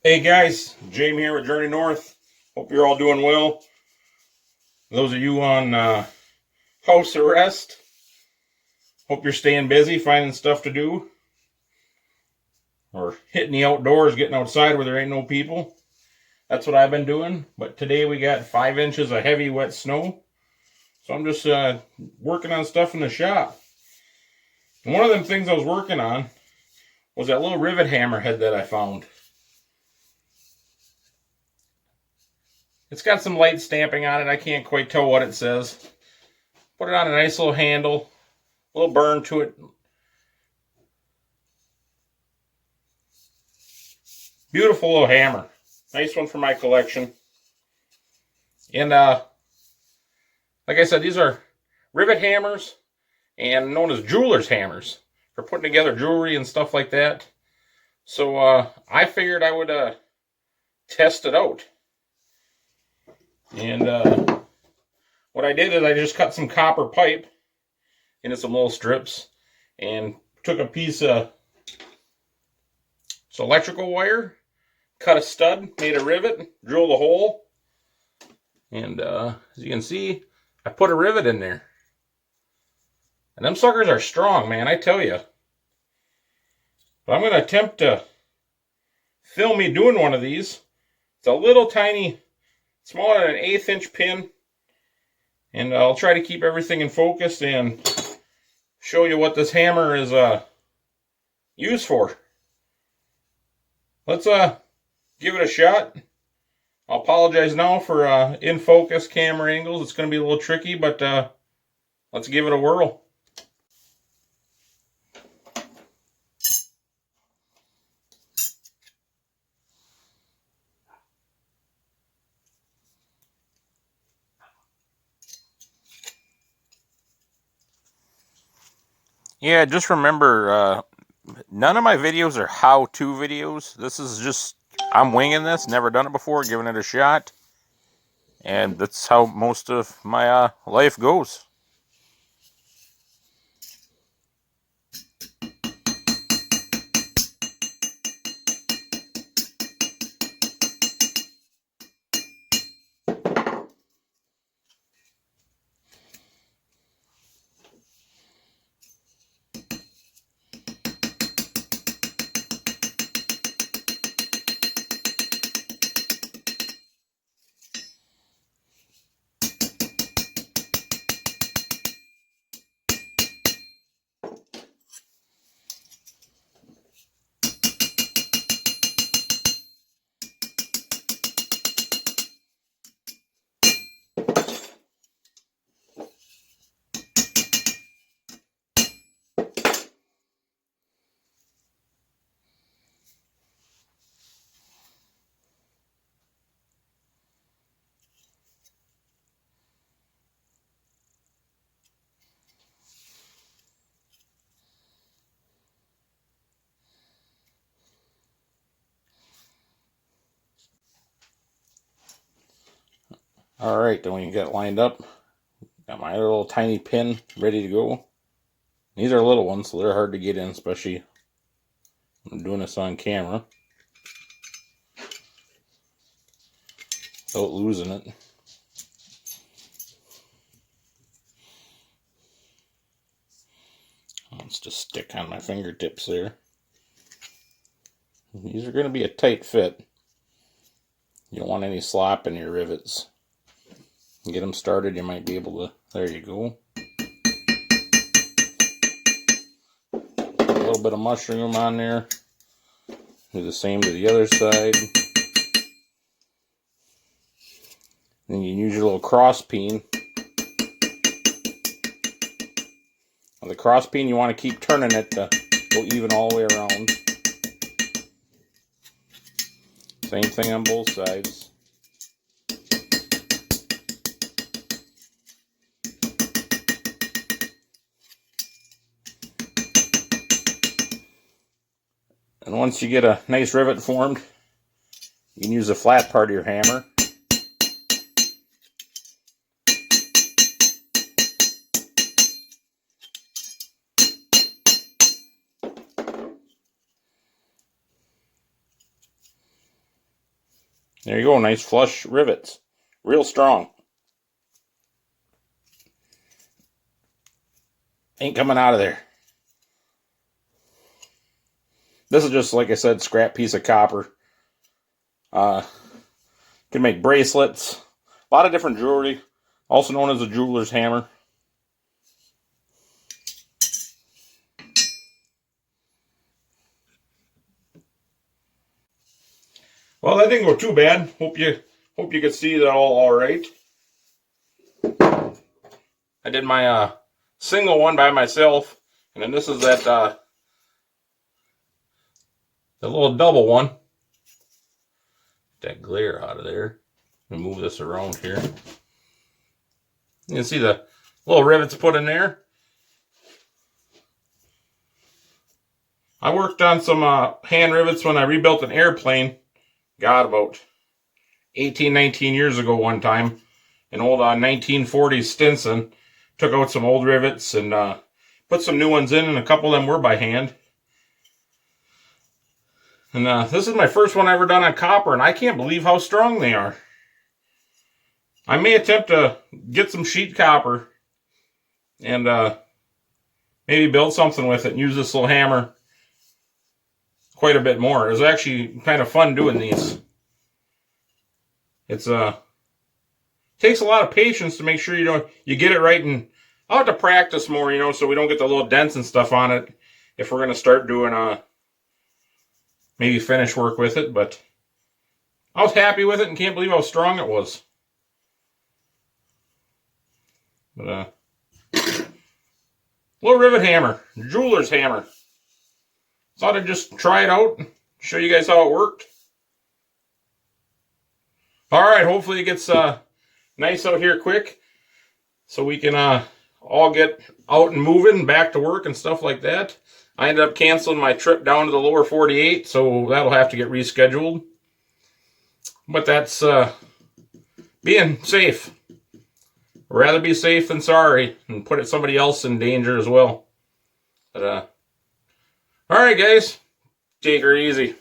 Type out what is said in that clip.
Hey guys, Jamie here with Journey North. Hope you're all doing well. Those of you on house arrest, hope you're staying busy, finding stuff to do, or hitting the outdoors, getting outside where there ain't no people. That's what I've been doing. But today we got 5 inches of heavy, wet snow. So I'm just working on stuff in the shop. And one of them things I was working on was that little rivet hammerhead that I found. It's got some light stamping on it. I can't quite tell what it says. Put it on a nice little handle. A little burn to it. Beautiful little hammer. Nice one for my collection. And like I said, these are rivet hammers and known as jeweler's hammers for putting together jewelry and stuff like that. So I figured I would test it out. And what I did is I just cut some copper pipe into some little strips and took a piece of electrical wire, cut a stud, made a rivet, drilled a hole, and as you can see, I put a rivet in there. And them suckers are strong, man, I tell you. But I'm going to attempt to film me doing one of these. It's a little tiny, smaller than an 1/8 inch pin. And I'll try to keep everything in focus and show you what this hammer is used for. Let's give it a shot. I'll apologize now for in focus camera angles. It's going to be a little tricky, but let's give it a whirl. Yeah, just remember, none of my videos are how-to videos. This is just, I'm winging this, never done it before, giving it a shot. And that's how most of my life goes. Alright, then when you get it lined up, got my little tiny pin ready to go. These are little ones, so they're hard to get in, especially when I'm doing this on camera without losing it. Let's just stick on my fingertips there. These are going to be a tight fit. You don't want any slop in your rivets. Get them started, you might be able to, there you go. Put a little bit of mushroom on there. Do the same to the other side. Then you use your little cross peen. On the cross peen, you want to keep turning it to go even all the way around. Same thing on both sides. And once you get a nice rivet formed, you can use the flat part of your hammer. There you go, nice flush rivets. Real strong. Ain't coming out of there. This is just, like I said, scrap piece of copper. Can make bracelets. A lot of different jewelry. Also known as a jeweler's hammer. Well, that didn't go too bad. Hope you could see that all right. I did my single one by myself, and then this is that the little double one. Get that glare out of there. Let me move this around here. You can see the little rivets put in there. I worked on some hand rivets when I rebuilt an airplane. God, about 18, 19 years ago one time. An old 1940s Stinson. Took out some old rivets and put some new ones in, and a couple of them were by hand. And this is my first one I ever done on copper, and I can't believe how strong they are. I may attempt to get some sheet copper and maybe build something with it and use this little hammer quite a bit more. It was actually kind of fun doing these. It's takes a lot of patience to make sure you get it right, and I'll have to practice more, so we don't get the little dents and stuff on it if we're going to start doing maybe finish work with it. But I was happy with it and can't believe how strong it was. But little rivet hammer, jeweler's hammer. Thought I'd just try it out, show you guys how it worked. All right, hopefully it gets nice out here quick, so we can all get out and moving, back to work and stuff like that. I ended up canceling my trip down to the lower 48, so that'll have to get rescheduled. But that's being safe. Rather be safe than sorry, and put somebody else in danger as well. But all right, guys, take her easy.